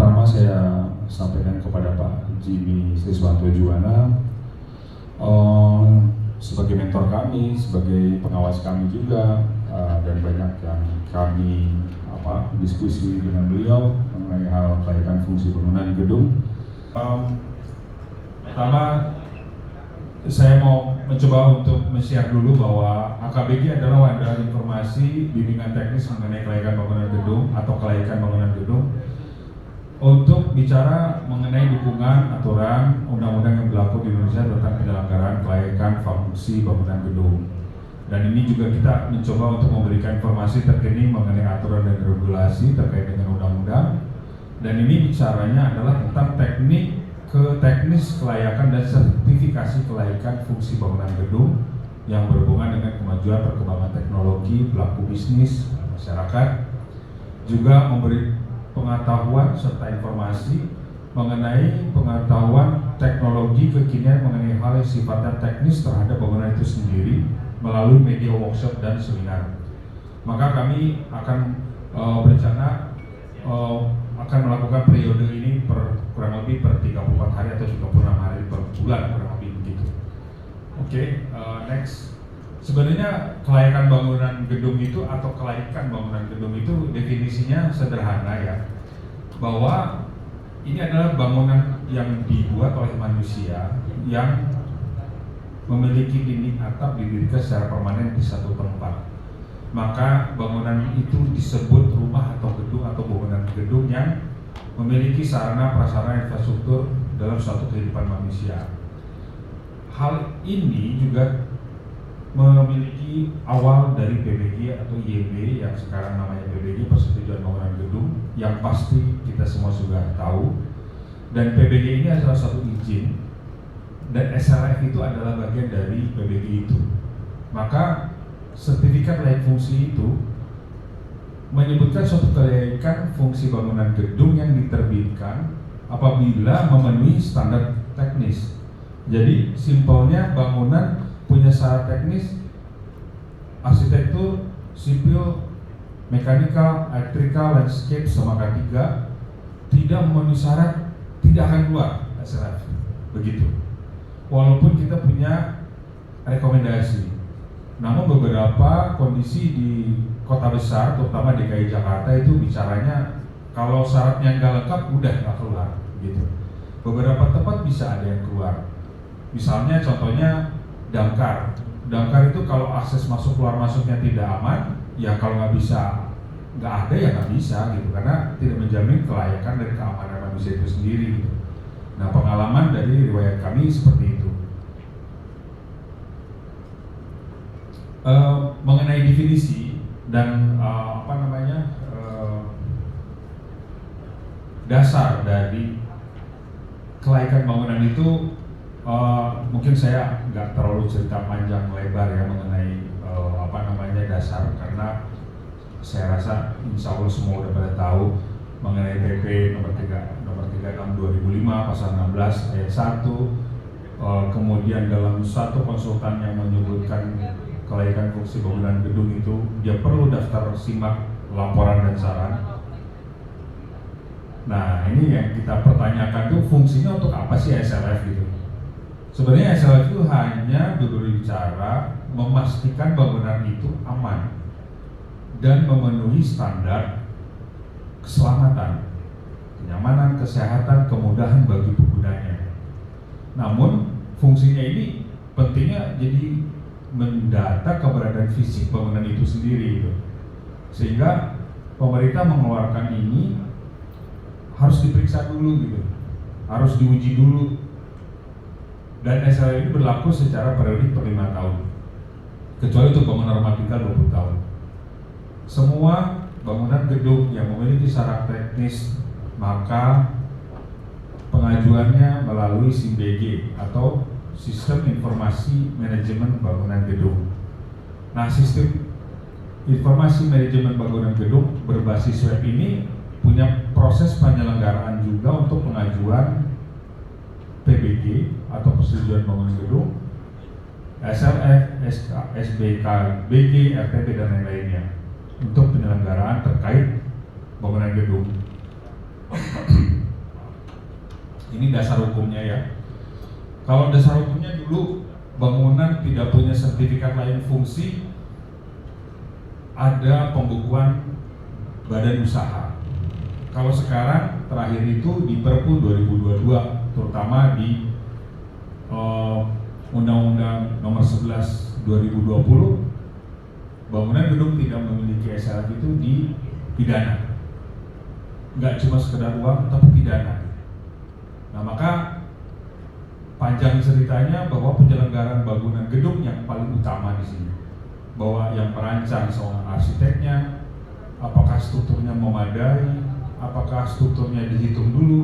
pertama saya sampaikan kepada Pak Jimmy Siswanto Juwana sebagai mentor kami, sebagai pengawas kami juga, dan banyak yang kami diskusi dengan beliau mengenai hal kelaikan fungsi bangunan gedung. Pertama, saya mau mencoba untuk men-share dulu bahwa AKBG adalah wadah informasi bimbingan teknis mengenai kelaikan bangunan gedung atau kelaikan bangunan gedung untuk bicara mengenai dukungan aturan undang-undang yang berlaku di Indonesia tentang penyelenggaraan kelaikan fungsi bangunan gedung. Dan ini juga kita mencoba untuk memberikan informasi terkini mengenai aturan dan regulasi terkait dengan undang-undang. Dan ini bicaranya adalah tentang teknis kelayakan dan sertifikasi kelaikan fungsi bangunan gedung yang berhubungan dengan kemajuan perkembangan teknologi, pelaku bisnis, masyarakat, juga memberi pengetahuan serta informasi mengenai pengetahuan teknologi kekinian mengenai hal yang sifatnya teknis terhadap bangunan itu sendiri melalui media workshop dan seminar. Maka kami akan berencana akan melakukan periode ini kurang lebih per 34 hari atau 36 hari per bulan, kurang lebih begitu. Oke, next. Sebenarnya kelaikan bangunan gedung itu atau kelaikan bangunan gedung itu definisinya sederhana ya, bahwa ini adalah bangunan yang dibuat oleh manusia yang memiliki dinding atap didirikan secara permanen di satu tempat. Maka bangunan itu disebut rumah atau gedung atau bangunan gedung yang memiliki sarana prasarana infrastruktur dalam suatu kehidupan manusia. Hal ini juga memiliki awal dari PBG atau YB yang sekarang namanya PBG, Persetujuan Bangunan Gedung, yang pasti kita semua sudah tahu. Dan PBG ini adalah satu izin dan SLF itu adalah bagian dari PBG itu. Maka sertifikat layak fungsi itu menyebutkan suatu kelaikan fungsi bangunan gedung yang diterbitkan apabila memenuhi standar teknis. Jadi simpelnya bangunan punya syarat teknis arsitektur, sipil, mekanikal, elektrikal, landscape sama K3 tidak memenuhi syarat tidak akan keluar SLF. Begitu. Walaupun kita punya rekomendasi. Namun beberapa kondisi di kota besar, terutama DKI Jakarta itu bicaranya kalau syaratnya nggak lengkap udah nggak keluar gitu. Beberapa tempat bisa ada yang keluar. Misalnya contohnya damkar. Damkar itu kalau akses masuk keluar masuknya tidak aman, ya kalau nggak ada ya nggak bisa gitu, karena tidak menjamin kelayakan dan keamanan manusia itu sendiri gitu. Nah, pengalaman dari riwayat kami seperti itu. Mengenai definisi dan dasar dari kelaikan bangunan itu, mungkin saya nggak terlalu cerita panjang lebar ya mengenai dasar, karena saya rasa insya Allah semua udah pada tahu mengenai PP nomor 36 2005 pasal 16 ayat 1. Kemudian dalam satu konsultan yang menyebutkan kelaikan fungsi bangunan gedung itu dia perlu daftar simak laporan dan saran. Nah, ini yang kita pertanyakan tuh fungsinya untuk apa sih SLF gitu. Sebenarnya SLF itu hanya berbicara memastikan bangunan itu aman dan memenuhi standar keselamatan, kenyamanan, kesehatan, kemudahan bagi penggunanya. Namun fungsinya ini pentingnya jadi mendata keberadaan fisik bangunan itu sendiri gitu. Sehingga pemerintah mengeluarkan ini harus diperiksa dulu gitu, harus diuji dulu. Dan SLF ini berlaku secara periodik per 5 tahun, kecuali untuk bangunan rumah tinggal 20 tahun. Semua bangunan gedung yang memiliki syarat teknis maka pengajuannya melalui SIMBG atau Sistem Informasi Manajemen Bangunan Gedung. Nah, sistem informasi manajemen bangunan gedung berbasis web ini punya proses penyelenggaraan juga untuk pengajuan PBG atau Persetujuan Bangunan Gedung, SLF, SBK, BG, RTP dan lain-lainnya untuk penyelenggaraan terkait bangunan gedung. Ini dasar hukumnya ya. Kalau dasar hukumnya dulu bangunan tidak punya sertifikat lain fungsi, ada pembukuan badan usaha. Kalau sekarang terakhir itu di Perpu 2022, terutama di Undang-Undang Nomor 11 2020, bangunan gedung tidak memiliki SLF itu dipidana. Nggak cuma sekedar uang, tapi pidana. Nah, maka panjang ceritanya bahwa penyelenggaraan bangunan gedung yang paling utama di sini, bahwa yang merancang seorang arsiteknya, apakah strukturnya memadai, apakah strukturnya dihitung dulu,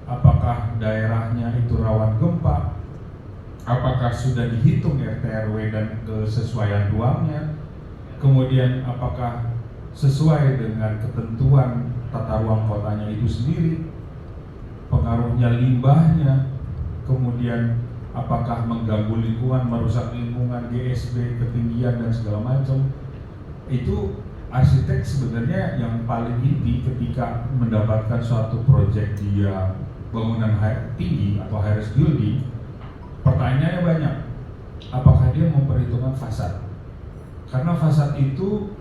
apakah daerahnya itu rawan gempa, apakah sudah dihitung RT/RW dan kesesuaian ruangnya, kemudian apakah sesuai dengan ketentuan tata ruang kotanya itu sendiri, pengaruhnya limbahnya, kemudian apakah mengganggu lingkungan, merusak lingkungan, GSB, ketinggian dan segala macam. Itu arsitek sebenarnya yang paling inti ketika mendapatkan suatu proyek dia bangunan tinggi atau high-rise building. Pertanyaannya banyak, apakah dia memperhitungkan fasad? Karena fasad itu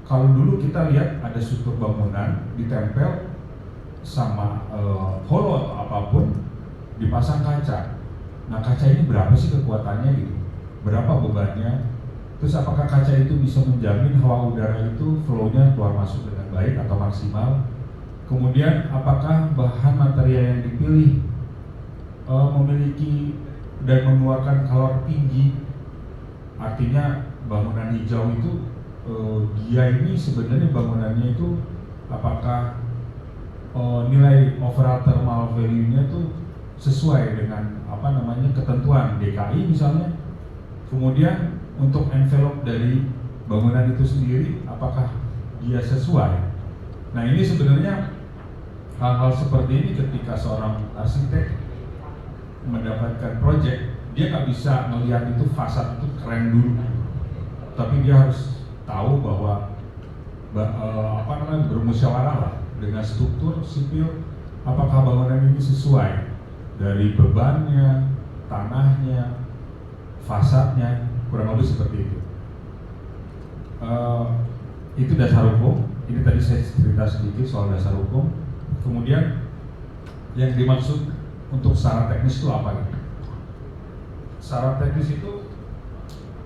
kalau dulu kita lihat ada struktur bangunan ditempel sama hollow atau apapun, dipasang kaca. Nah, kaca ini berapa sih kekuatannya gitu? Berapa bebannya? Terus apakah kaca itu bisa menjamin hawa udara itu flow-nya keluar masuk dengan baik atau maksimal? Kemudian apakah bahan material yang dipilih memiliki dan mengeluarkan kalori tinggi? Artinya bangunan hijau itu dia ini sebenarnya bangunannya itu apakah nilai overall thermal value-nya tuh sesuai dengan ketentuan DKI misalnya. Kemudian untuk envelope dari bangunan itu sendiri apakah dia sesuai. Nah, ini sebenarnya hal-hal seperti ini ketika seorang arsitek mendapatkan proyek, dia nggak bisa melihat itu fasad itu keren dulu, tapi dia harus tahu bahwa bermusyawarah lah dengan struktur sipil, apakah bangunan ini sesuai dari bebannya, tanahnya, fasadnya, kurang lebih seperti itu. Itu dasar hukum. Ini tadi saya cerita sedikit soal dasar hukum. Kemudian yang dimaksud untuk syarat teknis itu apa? Syarat teknis itu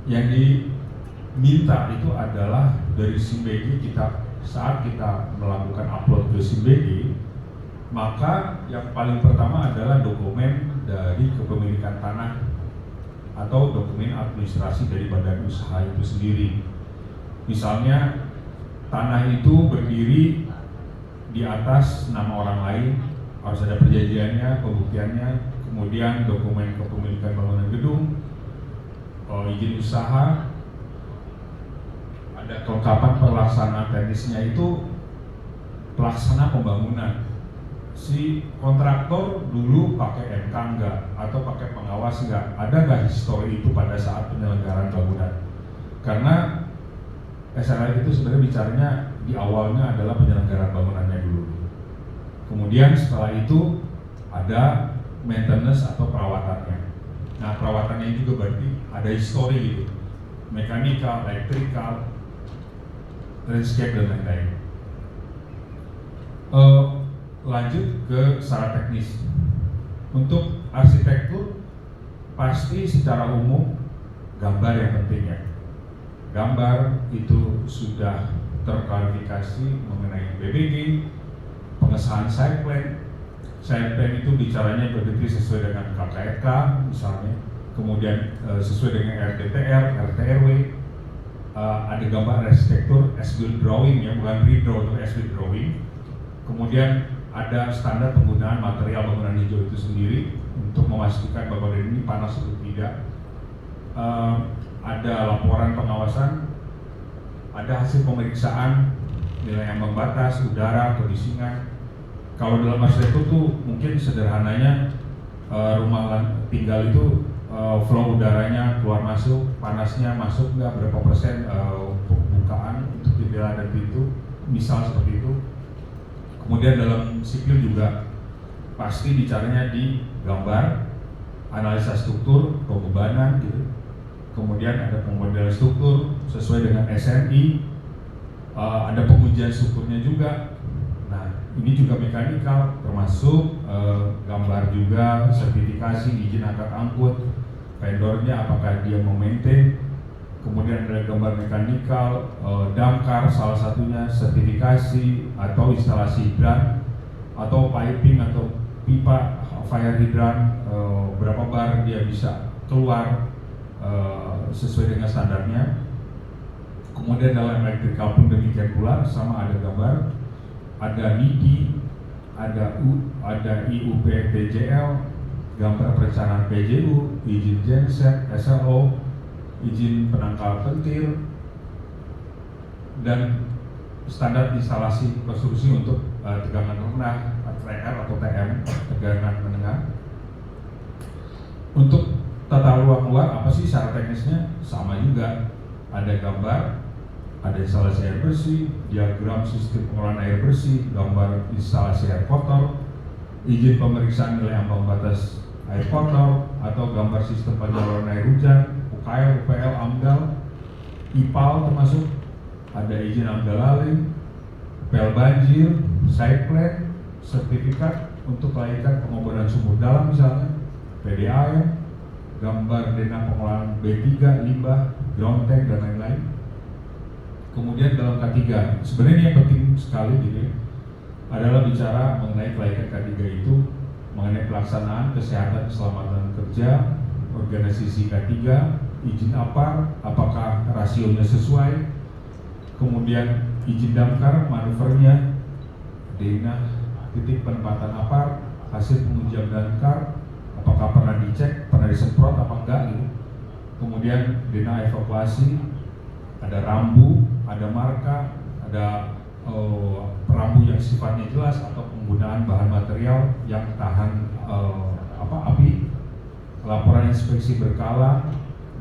yang diminta itu adalah dari SIMBG. Saat kita melakukan upload ke SIMBG, maka yang paling pertama adalah dokumen dari kepemilikan tanah atau dokumen administrasi dari badan usaha itu sendiri. Misalnya tanah itu berdiri di atas nama orang lain, harus ada perjanjiannya, pembuktiannya, kemudian dokumen kepemilikan bangunan gedung, izin usaha, ada kelengkapan pelaksanaan teknisnya itu pelaksana pembangunan. Si kontraktor dulu pakai MK enggak atau pakai pengawas enggak, ada nggak histori itu pada saat penyelenggaraan bangunan? Karena SLF itu sebenarnya bicaranya di awalnya adalah penyelenggaraan bangunannya dulu. Kemudian setelah itu ada maintenance atau perawatannya. Nah, perawatannya juga berarti ada histori gitu, mekanikal, elektrikal, landscape dan lain-lain. Lanjut ke syarat teknis. Untuk arsitektur pasti secara umum gambar yang penting ya. Gambar itu sudah terklarifikasi mengenai BBG, pengesahan site plan. Site plan itu bicaranya berarti sesuai dengan KKRK misalnya, kemudian sesuai dengan RDTR, RT/RW. Ada gambar arsitektur as-built drawing ya, bukan redraw atau as-built drawing. Kemudian ada standar penggunaan material bangunan hijau itu sendiri untuk memastikan bahwa ini panas atau tidak. Ada laporan pengawasan, ada hasil pemeriksaan nilai ambang batas, udara, kebisingan. Kalau dalam arsitektur tuh mungkin sederhananya rumah tinggal itu flow udaranya keluar masuk, panasnya masuk nggak, berapa persen pembukaan untuk jendela dan pintu, misal seperti itu. Kemudian dalam sipil juga pasti bicaranya di gambar, analisa struktur, pembebanan gitu. Kemudian ada pemodelan struktur sesuai dengan SNI, ada pengujian strukturnya juga. Nah, ini juga mekanikal, termasuk gambar juga, sertifikasi, izin angkat angkut, vendornya apakah dia memaintain. Kemudian ada gambar mekanikal, damkar salah satunya, sertifikasi atau instalasi hidran atau piping atau pipa fire hydrant, berapa bar dia bisa keluar sesuai dengan standarnya. Kemudian dalam electrical pun demikian pula, sama ada gambar, ada NIDI, ada IUP TJL, gambar perencanaan PJU, izin genset, SLO, izin penangkal pentil, dan standar instalasi konstruksi untuk tegangan rendah TR atau TM, tegangan menengah. Untuk tata ruang luar apa sih secara teknisnya? Sama juga, ada gambar, ada instalasi air bersih, diagram sistem pengolahan air bersih, gambar instalasi air kotor, izin pemeriksaan nilai ambang batas air kotor, atau gambar sistem penyaluran air hujan, UKL, UPL, AMDAL, IPAL termasuk, ada izin AMDAL laling, pel banjir, site plan, sertifikat untuk kelaikan pengoboran sumur dalam misalnya, PDAM, gambar denah pengolahan B3, limbah, ground tank, dan lain-lain. Kemudian dalam K3, sebenarnya yang penting sekali gitu adalah bicara mengenai kelaikan K3 itu, mengenai pelaksanaan kesehatan keselamatan kerja, organisasi K3, izin APAR, apakah rasionya sesuai, kemudian izin damkar, manuvernya, denah, titik penempatan APAR, hasil pengujian damkar, apakah pernah dicek, pernah disemprot apa enggak gitu. Kemudian denah evakuasi, ada rambu, ada marka, ada rambu yang sifatnya jelas atau penggunaan bahan material yang tahan api, laporan inspeksi berkala,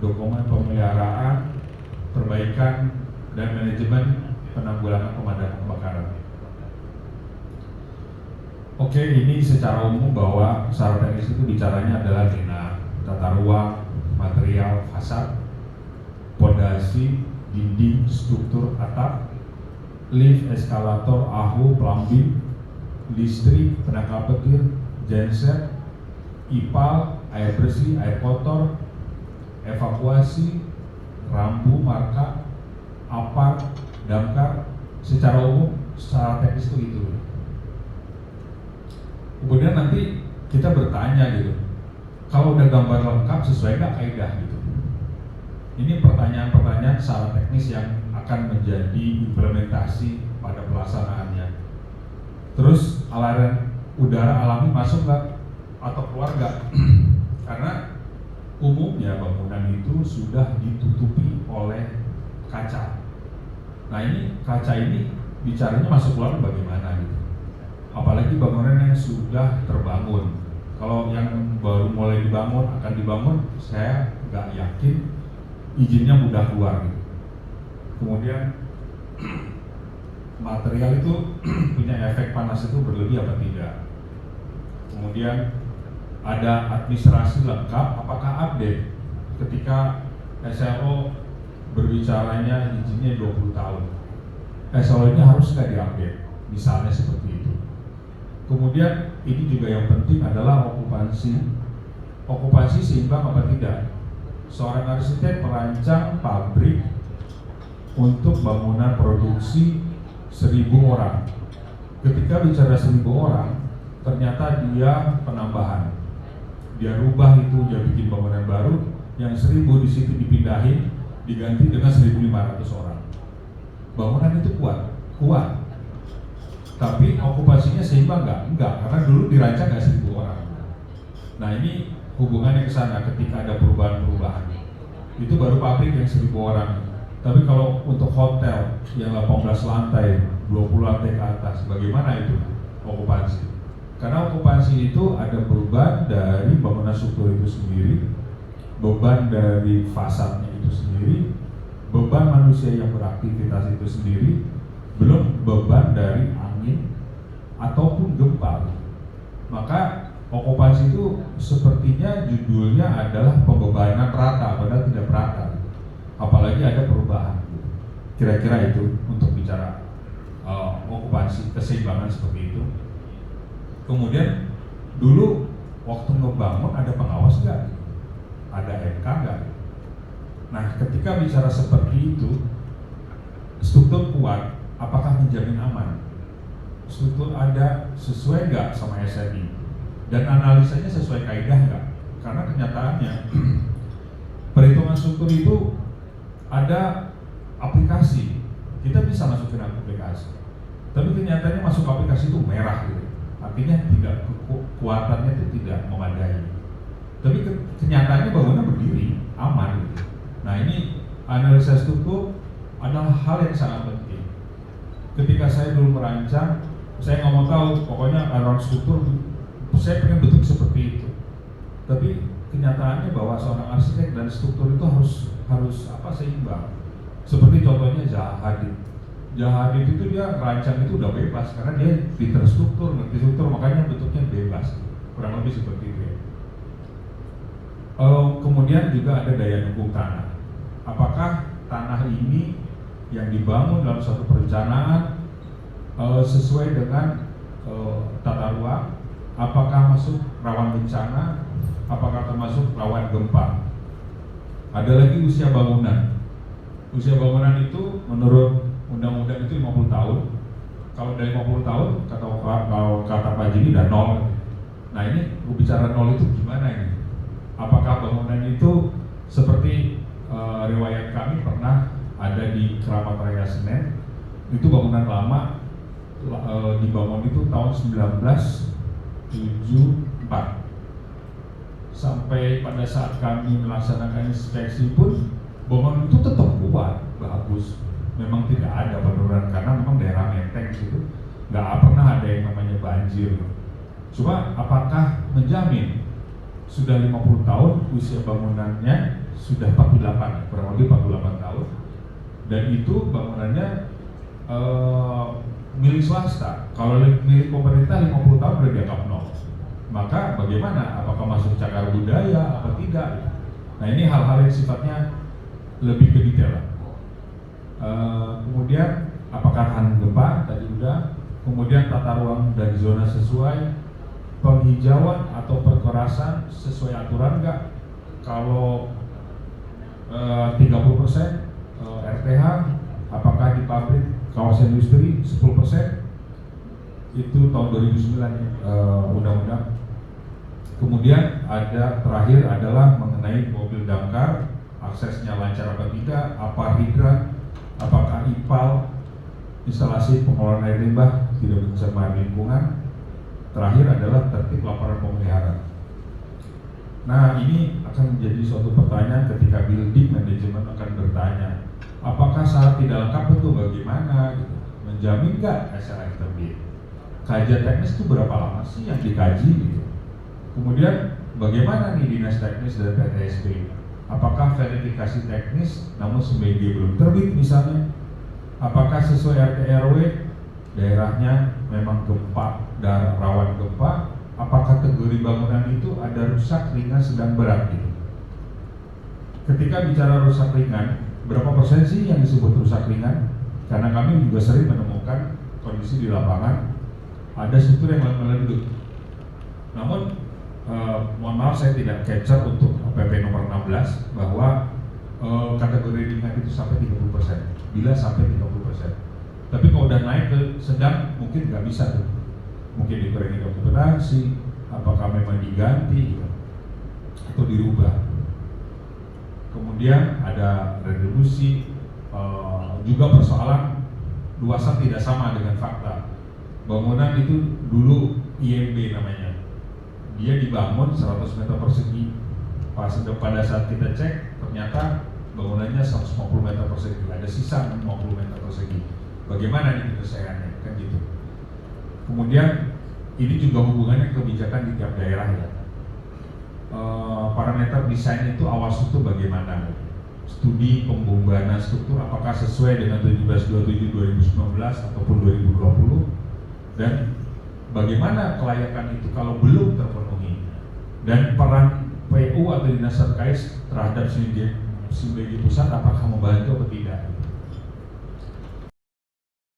dokumen pemeliharaan, perbaikan, dan manajemen penanggulangan pemadaman kebakaran. Oke, ini secara umum bahwa secara teknis itu bicaranya adalah denah, tata ruang, material, fasad, pondasi, dinding, struktur atap, lift, eskalator, AHU, plumbing, listrik, penangkal petir, genset, IPAL, air bersih, air kotor, evakuasi, rambu, marka, APAR, damkar. Secara umum, secara teknis itu gitu. Kemudian nanti kita bertanya gitu, kalau udah gambar lengkap sesuai nggak kaidah gitu. Ini pertanyaan-pertanyaan secara teknis yang akan menjadi implementasi pada pelaksanaannya. Terus aliran udara alami masuk nggak atau keluar nggak? Karena umumnya bangunan itu sudah ditutupi oleh kaca. Nah ini kaca ini bicaranya masuk keluar bagaimana gitu? Apalagi bangunan yang sudah terbangun. Kalau yang baru mulai dibangun, akan dibangun, saya nggak yakin izinnya mudah keluar gitu. Kemudian material itu punya efek panas itu berlebih apa tidak. Kemudian ada administrasi lengkap, apakah update ketika SLO berbicaranya izinnya 20 tahun. SLO-nya harus nggak diupdate, misalnya seperti itu. Kemudian ini juga yang penting adalah okupansi. Okupansi seimbang apa tidak? Seorang arsitek merancang pabrik untuk bangunan produksi 1.000 orang. Ketika bicara 1.000 orang, ternyata dia penambahan. Dia rubah itu, dia bikin bangunan baru, yang 1.000 di situ dipindahin, diganti dengan 1.500 orang. Bangunan itu kuat. Tapi okupasinya seimbang nggak? Enggak, karena dulu dirancang nggak 1.000 orang. Nah ini hubungannya ke sana ketika ada perubahan-perubahan. Itu baru pabrik yang 1.000 orang. Tapi kalau untuk hotel yang 18 lantai, 20 lantai ke atas, bagaimana itu okupansi? Karena okupansi itu ada beban dari bangunan struktur itu sendiri, beban dari fasadnya itu sendiri, beban manusia yang beraktivitas itu sendiri, belum beban dari angin ataupun gempa. Maka pengawas itu sepertinya judulnya adalah pembebanan rata, padahal tidak merata. Apalagi ada perubahan. Kira-kira itu untuk bicara okupansi, keseimbangan seperti itu. Kemudian dulu waktu ngebangun ada pengawas nggak? Ada MK nggak? Nah, ketika bicara seperti itu, struktur kuat, apakah menjamin aman? Struktur ada sesuai nggak sama SNI? Dan analisanya sesuai kaidah nggak? Karena kenyataannya perhitungan struktur itu ada aplikasi, kita bisa masukin aplikasi, tapi kenyataannya masuk aplikasi itu merah gitu. Artinya tidak, kekuatannya itu tidak memadai. Tapi kenyataannya bangunan berdiri aman gitu. Nah, ini analisa struktur adalah hal yang sangat penting. Ketika saya dulu merancang, saya nggak mau tahu, pokoknya around struktur, saya pengen bentuk seperti itu. Tapi kenyataannya bahwa seorang arsitek dan struktur itu harus seimbang. Seperti contohnya Zaha Hadid. Zaha Hadid itu dia merancang itu udah bebas karena dia pinter struktur, ngerti struktur, makanya bentuknya bebas. Kurang lebih seperti itu ya. Kemudian juga ada daya dukung tanah. Apakah tanah ini yang dibangun dalam suatu perencanaan sesuai dengan tata ruang? Apakah masuk rawan bencana? Apakah termasuk rawan gempa? Ada lagi usia bangunan. Usia bangunan itu menurut undang-undang itu 50 tahun. Kalau dari 50 tahun, kata Pak Jimmy udah 0. Nah, ini bicara 0 itu gimana ini? Apakah bangunan itu seperti riwayat kami pernah ada di Keramat Raya Senen, itu bangunan lama, dibangun itu tahun 1974. Sampai pada saat kami melaksanakan inspeksi pun bangunan itu tetap kuat, bagus. Memang tidak ada penurunan karena memang daerah menteng situ nggak pernah ada yang namanya banjir. Cuma apakah menjamin sudah 50 tahun usia bangunannya sudah 48, kurang lebih 48 tahun, dan itu bangunannya milik swasta. Kalau milik pemerintah 50 tahun udah dianggap nol. Maka bagaimana? Apakah masuk cagar budaya apa tidak? Nah, ini hal-hal yang sifatnya lebih ke detail. Kemudian apakah tahan gempa? Tadi udah. Kemudian tata ruang dan zona sesuai, penghijauan atau perkerasan sesuai aturan nggak? Kalau 30% RTH, apakah di pabrik kawasan industri 10%? Itu tahun 2009 undang-undang. Kemudian ada terakhir adalah mengenai mobil damkar, aksesnya lancar apa tidak, apa hidran, apakah IPAL, instalasi pengelolaan air limbah tidak mencemari lingkungan. Terakhir adalah tertib laporan pemeliharaan. Nah, ini akan menjadi suatu pertanyaan ketika building manajemen akan bertanya, apakah syarat tidak lengkap itu bagaimana? Gitu. Menjamin nggak SLF terbit? Kajian teknis itu berapa lama sih yang dikaji? Gitu. Kemudian bagaimana nih dinas teknis dan PTSP? Apakah verifikasi teknis namun sebagai belum terbit misalnya? Apakah sesuai RT RW daerahnya memang gempa dan rawan gempa? Apakah kategori bangunan itu ada rusak, ringan, sedang, berat gitu? Ketika bicara rusak ringan, berapa persen sih yang disebut rusak ringan? Karena kami juga sering menemukan kondisi di lapangan ada struktur yang meleduk. Namun mohon maaf saya tidak capture untuk PP nomor 16 bahwa kategori ringan itu sampai 30%, bila sampai 30%. Tapi kalau udah naik ke sedang mungkin nggak bisa tuh, mungkin dikurangi dokumentasi, apakah memang diganti gitu, atau dirubah. Kemudian ada retribusi, juga persoalan luasan tidak sama dengan fakta. Bangunan itu dulu IMB namanya, dia dibangun 100 meter persegi. Pada saat kita cek, ternyata bangunannya 150 meter persegi, ada sisa 50 meter persegi. Bagaimana nih penyelesaiannya? Kan gitu. Kemudian ini juga hubungannya kebijakan di tiap daerah ya. Parameter desain itu awal struktur bagaimana? Studi pembebanan struktur apakah sesuai dengan 1727 2019 ataupun 2020? Dan bagaimana kelayakan itu kalau belum terpenuhi? Dan peran PU atau dinas terkait terhadap sinergi pusat apakah membantu atau tidak?